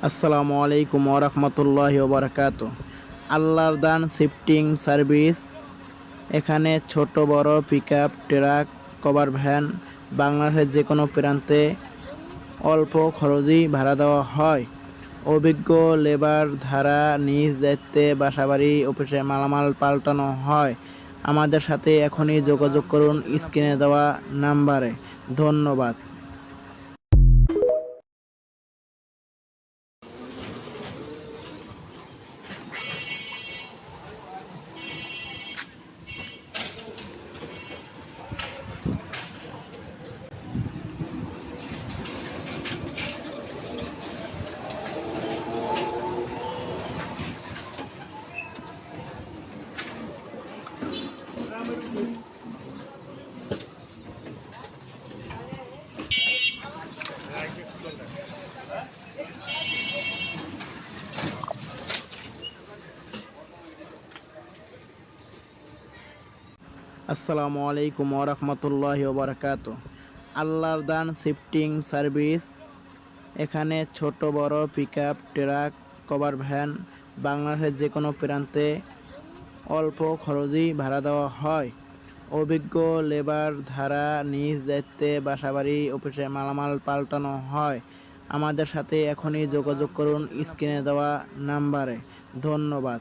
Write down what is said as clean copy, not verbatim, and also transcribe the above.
আসসালামু আলাইকুম ওয়া রাহমাতুল্লাহি ওয়া বারাকাতুহু। আল্লাহর দান শিফটিং সার্ভিস। এখানে ছোট বড় পিকআপ, ট্রাক, কভার ভ্যান বাংলাদেশের যে কোনো প্রান্তে অল্প খরচেই ভাড়া দেওয়া হয়। অভিজ্ঞ লেবার দ্বারা নিজ দায়িত্বে বাসাবাড়ি, অফিসে মালামাল পাল্টানো হয়। আমাদের সাথে এখনই যোগাযোগ করুন স্ক্রিনে দেওয়া নাম্বারে। ধন্যবাদ। আসসালামু আলাইকুম ওয়া রাহমাতুল্লাহি ওয়া বারাকাতুহু। আল্লাহর দান শিফটিং সার্ভিস। এখানে ছোট বড় পিকআপ, ট্রাক, কভার ভ্যান বাংলাদেশের যে কোনো প্রান্তে অল্প খরচেই ভাড়া দেওয়া হয়। অভিজ্ঞ লেবার দ্বারা নিজ দায়িত্বে বাসাবাড়ি, অফিসে মালামাল পাল্টানো হয়। আমাদের সাথে এখনই যোগাযোগ করুন স্ক্রিনে দেওয়া নাম্বারে। ধন্যবাদ।